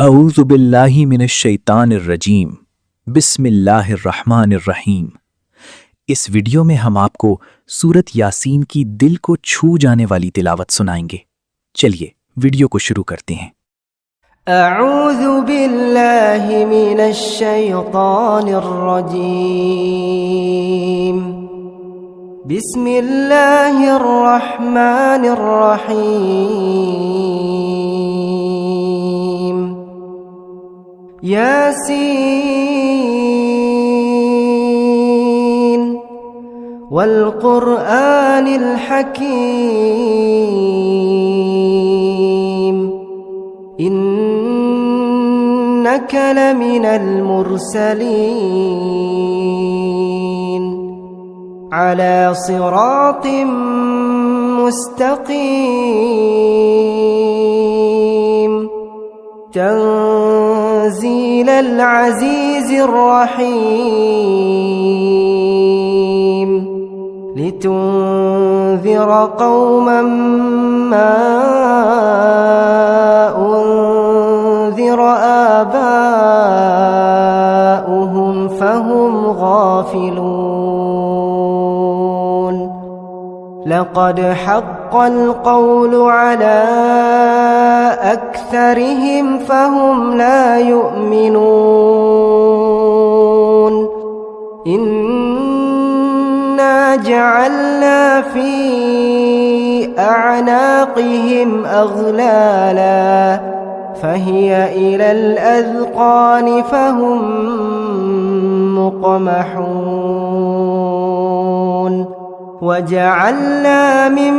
औज़ु बिल्लाहि मिनश शैतानिर रजीम। बिस्मिल्लाहिर्रहमानिर्रहीम। इस वीडियो में हम आपको सूरत यासीन की दिल को छू जाने वाली तिलावत सुनाएंगे। चलिए वीडियो को शुरू करते हैं। अऊज़ु बिल्लाहि मिनश शैतानिर रजीम। बिस्मिल्लाहिर रहमानिर रहीम। यासीन वल क़ुरआनिल हकीम। इन्नक लमिनल मुरसलीन अला सिरातिम मुस्तक़ीम। तंज़ीलल अज़ीज़िर रहीम। लितुन्ज़िर क़ौमन मा उन्ज़िर आबाउहुम फहुम गाफ़िलून। लक़द हक़्क़ल क़ौलु अला अक्सरिहिम फहुम ला युमिनून। इन्ना जअलना फी अअनाक़िहिम अग़लाला फहिय इलल अज़क़ान फहुम मुक़महून। वजअलना मिन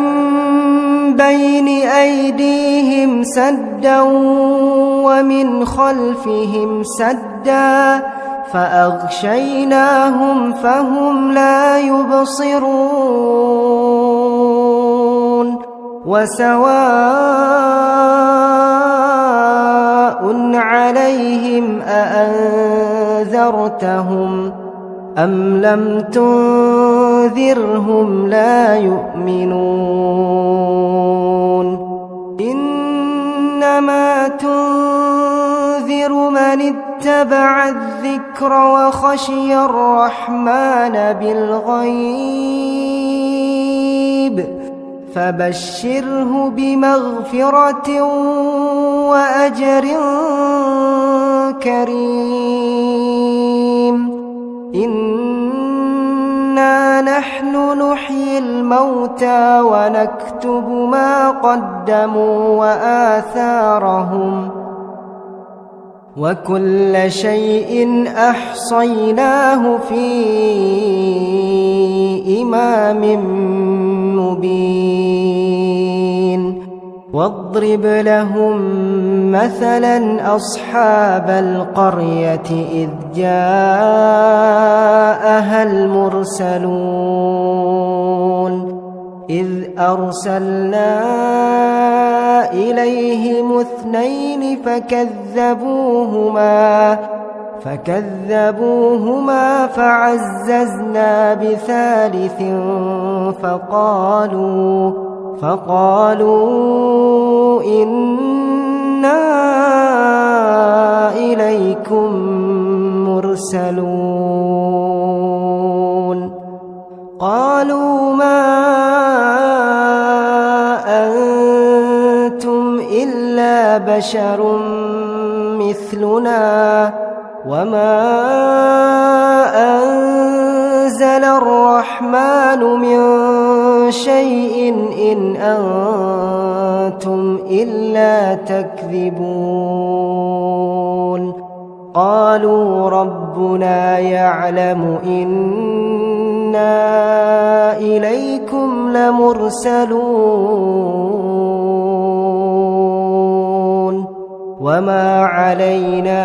बैन अयदीहिम सद्दा वमिन खल्फिहिम सद्दा फ़अग़शयनाहुम फ़हुम ला युबसिरून। वसवाउन अलैहिम अअन्ज़रतहुम अम लम तुन्ज़िरहुम ला युमिनून। इन्नमा तुन्ज़िरु मन इत्तबअ अज़्ज़िक्र वख़शिय अर्रहमान बिलग़ैब फबश्शिरहु बिमग़फ़िरत वअजर करीम। इन्ना नहनु नुह्यिल मौता वनक्तुब मा क़द्दमू वआथारहुम वकुल्ल शैइन अहसयनाहु फी इमामिन मुबीन। वाضرب لهم مثلا أصحاب القرية إذ جاءها المرسلون إذ أرسلنا إليهم اثنين فكذبوهما فعززنا بثالث فقالوا إنا إليكم مرسلون. قالوا ما أنتم إلا بشر مثلنا وما أنزل الرحمن من شيء إن أنتم إلا تكذبون. قالوا ربنا يعلم إنا إليكم لمرسلون وما علينا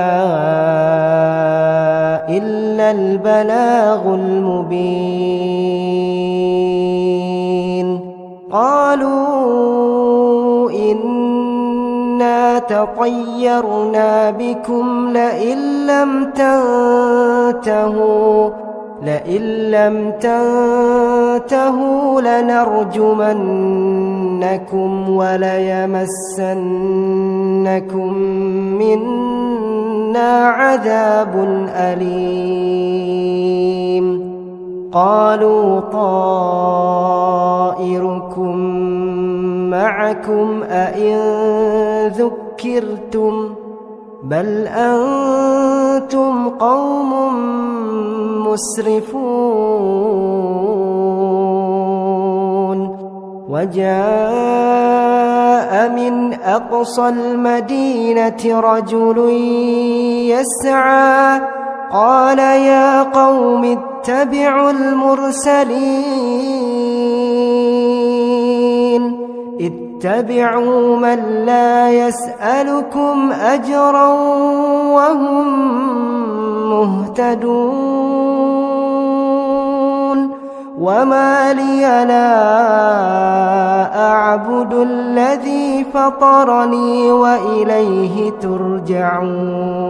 إلا البلاغ المبين. قالوا إنا تطيرنا بكم لئن لم تنتهوا لنرجمن ولنبلونكم وليمسنكم منا عذاب أليم قالوا طائركم معكم أئن ذكرتم بل أنتم قوم مسرفون وجاء من أقصى المدينة رجل يسعى قال يا قوم اتبعوا المرسلين اتبعوا من لا يسألكم أجرا وهم مهتدون وما لي لا أعبد الذي فطرني وإليه ترجعون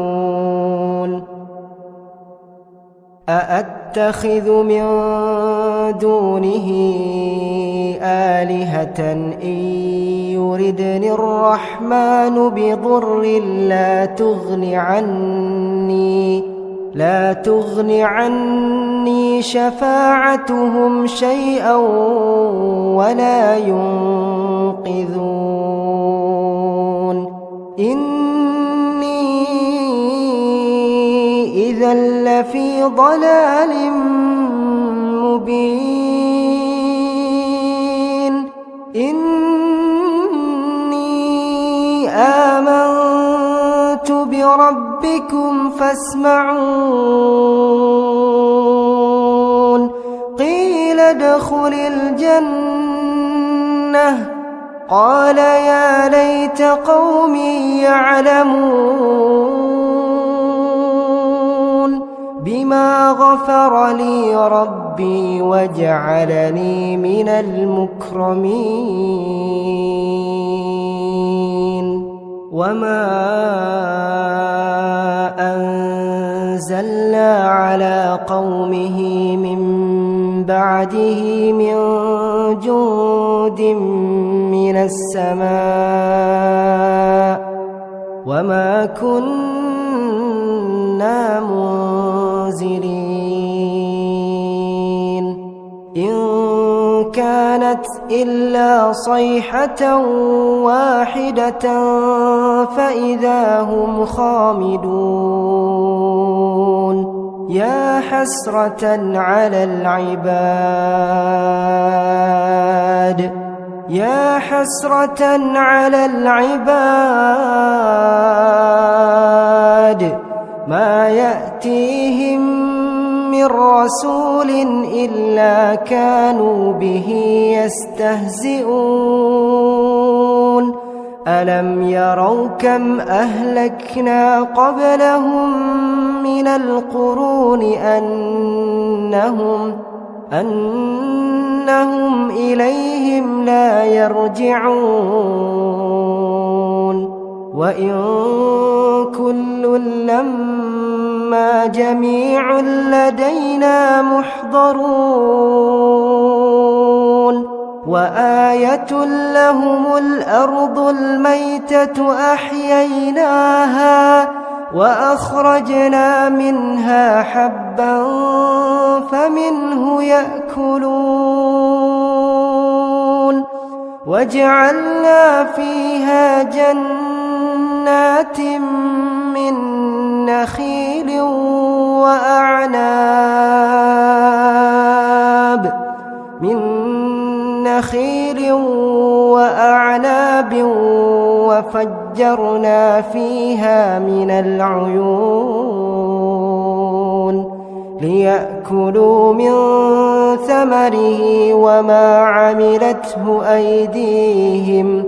أأتخذ من دونه آلهة إن يردني الرحمن بضر لا تغن عني شفاعتهم شيئا ولا ينقذون إني إذا لفي ضلال مبين إني آمنت بربكم فاسمعون قيل ادخل الجنة قال يا ليت قومي يعلمون بما غفر لي ربي وجعلني من المكرمين وما أنزلنا على قومه من بعده من جند من السماء وما كنا منزلين إن كانت إلا صيحة واحدة فإذا هم خامدون يا حسرة على العباد ما يأتيهم من رسول إلا كانوا به يستهزئون ألم يروا كم أهلكنا قبلهم من القرون أنهم إليهم لا يرجعون وإن كل لما جميع لدينا محضرون وآية لهم الأرض الميتة أحييناها وأخرجنا منها حبا فمنه يأكلون وجعلنا فيها جنات من نخيل وأعناب وفجرنا فيها من العيون ليأكلوا من ثمره وما عملته أيديهم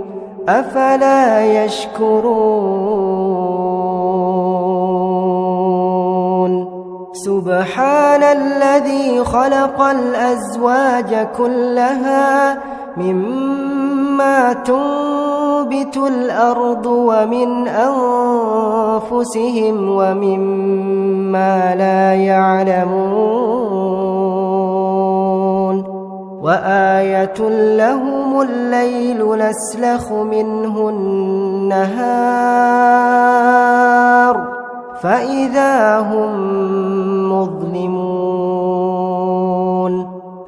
أفلا يشكرون سبحان الذي خلق الأزواج كلها مما تنبت الأرض ومن أنفسهم ومما لا يعلمون وآية لهم الليل نسلخ منه النهار فإذا هم مظلمون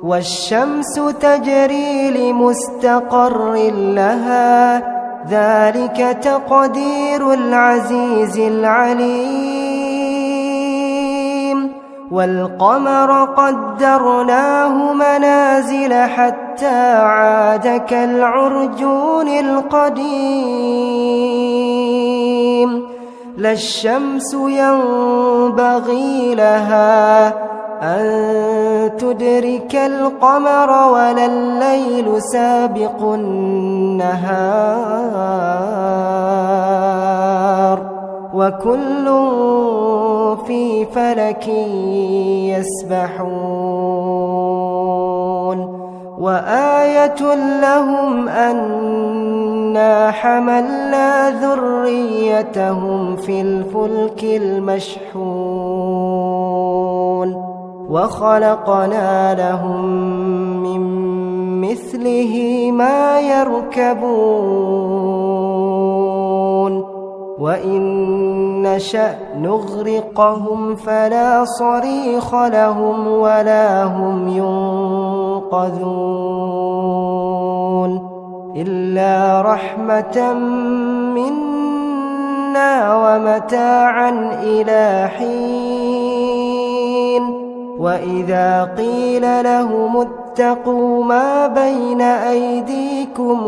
والشمس تجري لمستقر لها ذلك تقدير العزيز العليم والقمر قدرناه منازل حتى عاد كالعرجون القديم لا الشمس ينبغي لها أن تدرك القمر ولا الليل سابق النهار وكل في فلك يسبحون وآية لهم أنا حملنا ذريتهم في الفلك المشحون وخلقنا لهم من مثله ما يركبون وإن نشأ نغرقهم فلا صريخ لهم ولا هم ينقذون إلا رحمة منا ومتاعا إلى حين وإذا قيل لهم اتقوا ما بين أيديكم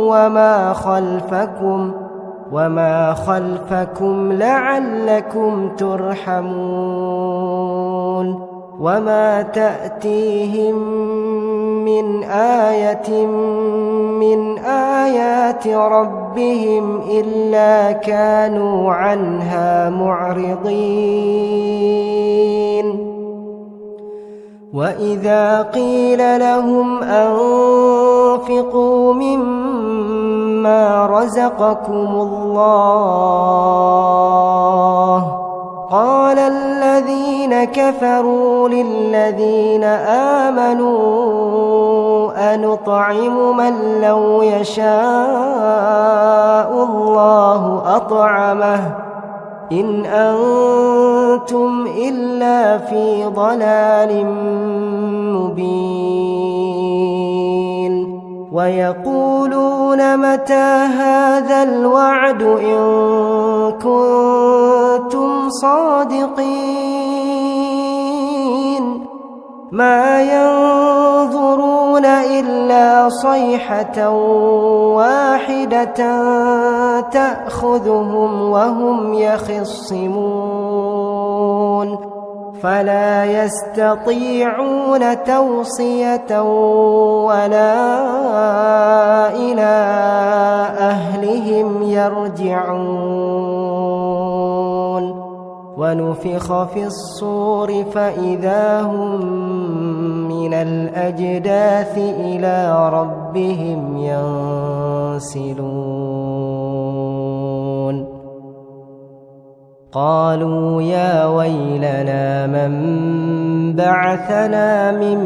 وما خلفكم لعلكم ترحمون وما تأتيهم من آية من آيات ربهم إلا كانوا عنها معرضين وإذا قيل لهم أنفقوا مما رزقكم الله قال الذين كفروا للذين آمنوا أنطعم من لو يشاء الله أطعمه إن أنتم إلا في ضلال مبين ويقولون متى هذا الوعد إن كنتم صادقين ما ينظرون إلا صيحة واحدة تأخذهم وهم يخصمون فلا يستطيعون توصية ولا إلى أهلهم يرجعون ونفخ في الصور فإذا هم من الأجداث إلى ربهم ينسلون قالوا يا ويلنا من بعثنا من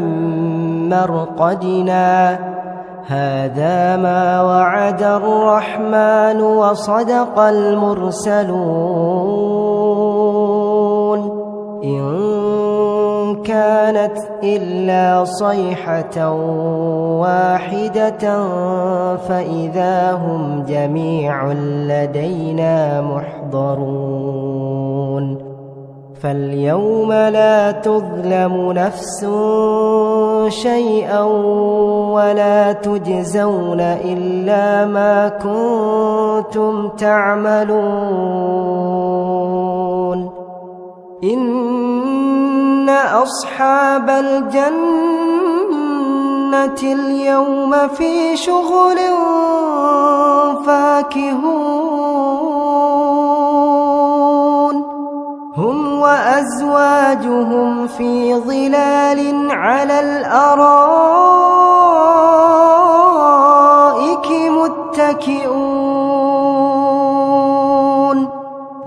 مرقدنا هذا ما وعد الرحمن وصدق المرسلون إن كانت إلا صيحة واحدة فإذا هم جميع لدينا محضرون فاليوم لا تظلم نفس شيئا ولا تجزون إلا ما كنتم تعملون إن أصحاب الجنة اليوم في شغل فاكهون هم وأزواجهم في ظلال على الأرائك متكئون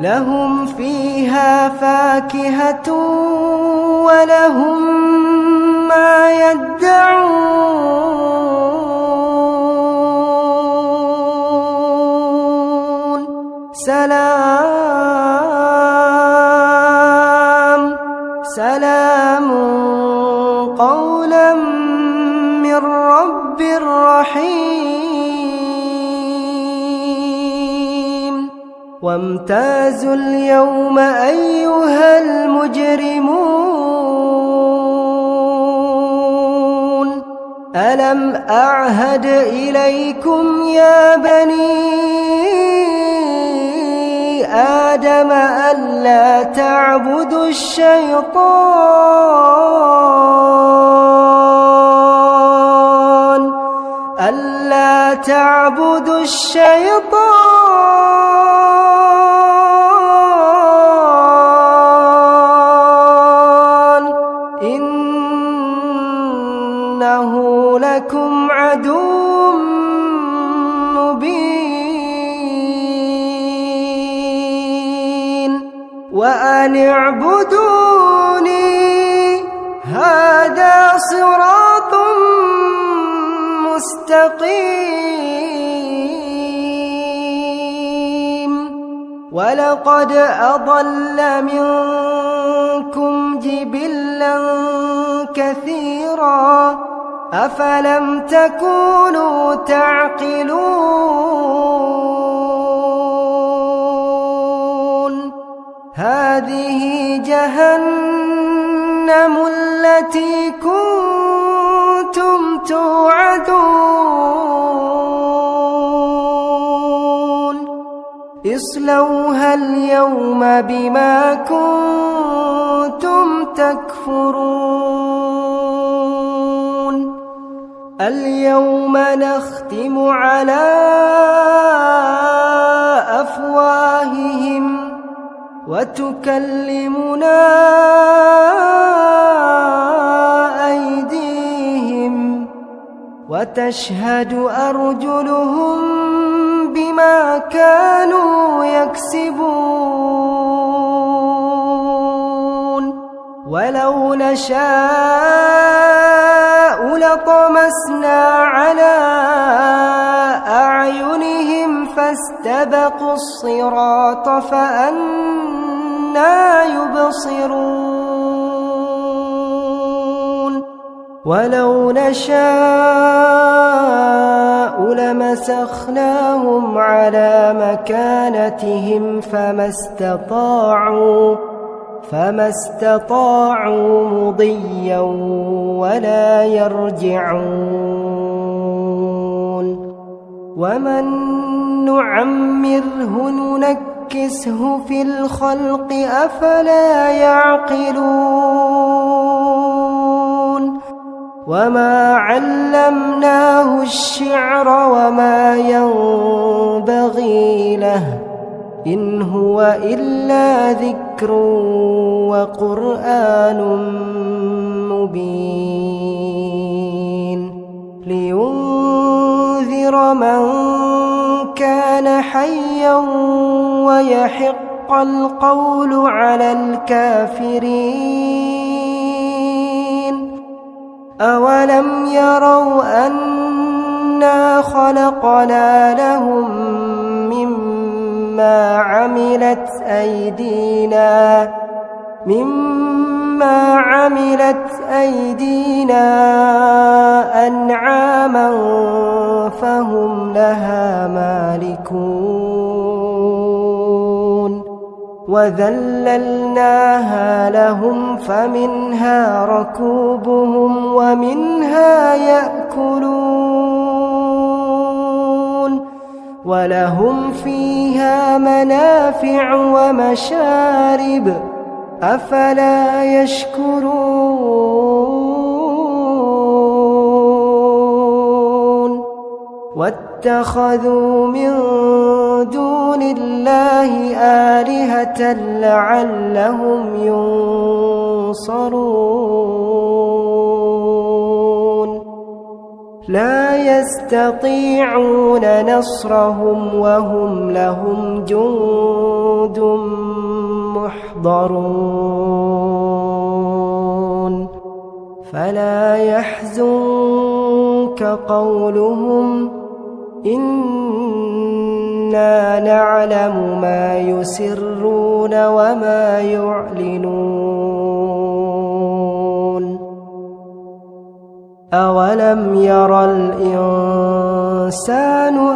لهم فيها فاكهة ولهم ما يدعون سلام قولا من رب رحيم وامتازوا اليوم أيها المجرمون ألم أعهد إليكم يا بني آدم ألا تعبدوا الشيطان إنه لكم عدو مبين وأن اعبدوني هذا صراط مستقيم ولقد أضل منكم جبلا كثيرا أفلم تكونوا تعقلون هذه جهنم التي كنتم توعدون اصلوها اليوم بما كنتم تكفرون اليوم نختم على أفواههم وتكلمنا أيديهم وتشهد أرجلهم بما كانوا يكسبون ولو نشاء لطمسنا على أعينهم فاستبقوا الصراط فأنى يبصرون ولو نشاء لمسخناهم على مكانتهم فما استطاعوا مضيا ولا يرجعون ومن نعمره ننكسه في الخلق أفلا يعقلون وما علمناه الشعر وما ينبغي له إن هو إلا ذكر وقرآن مبين لينذر من كان حيا ويحق القول على الكافرين أولم يروا أنا خلقنا لهم مما عملت أيدينا أنعاما فهم لها مالكون وذللناها لهم فمنها ركوبهم ومنها يأكلون ولهم فيها منافع ومشارب أفلا يشكرون واتخذوا من دون الله آلهة لعلهم ينصرون لا يستطيعون نصرهم وهم لهم جند وجنود محضرون فلا يحزنك قولهم إنا نعلم ما يسرون وما يعلنون أولم ير الإنسان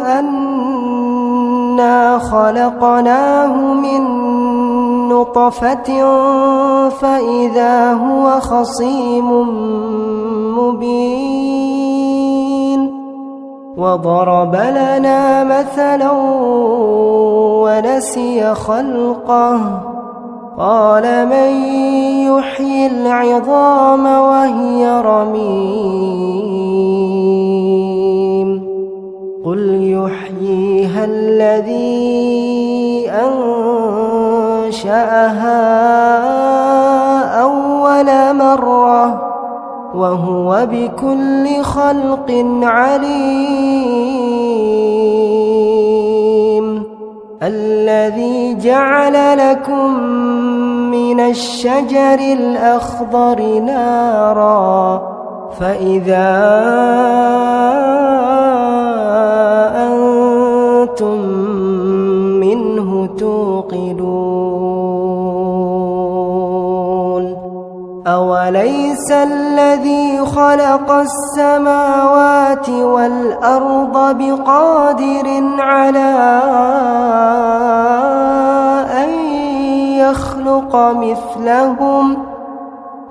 أنا خلقناه من نطفة فإذا هو خصيم مبين وضرب لنا مثلا ونسي خلقه قال من يحيي العظام وهي رميم قل يحييها الذي أنشأها أول مرة وهو بكل خلق عليم الذي جعل لكم من الشجر الأخضر نارا فإذا أنتم منه توقدون أوليس الذي خلق السماوات والأرض بقادر على أن يخلق مثلهم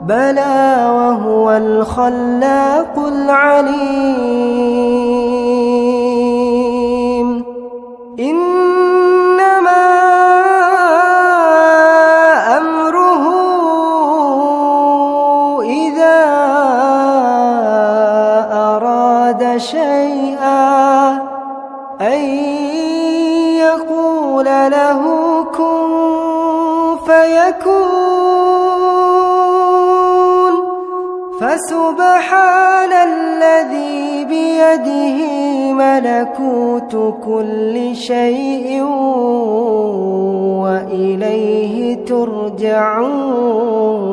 بلى وهو الخلاق العليم إنما أمره إذا أراد شيئا أن يقول له كن فيكون فسبحان الذي بيده ملكوت كل شيء وإليه ترجعون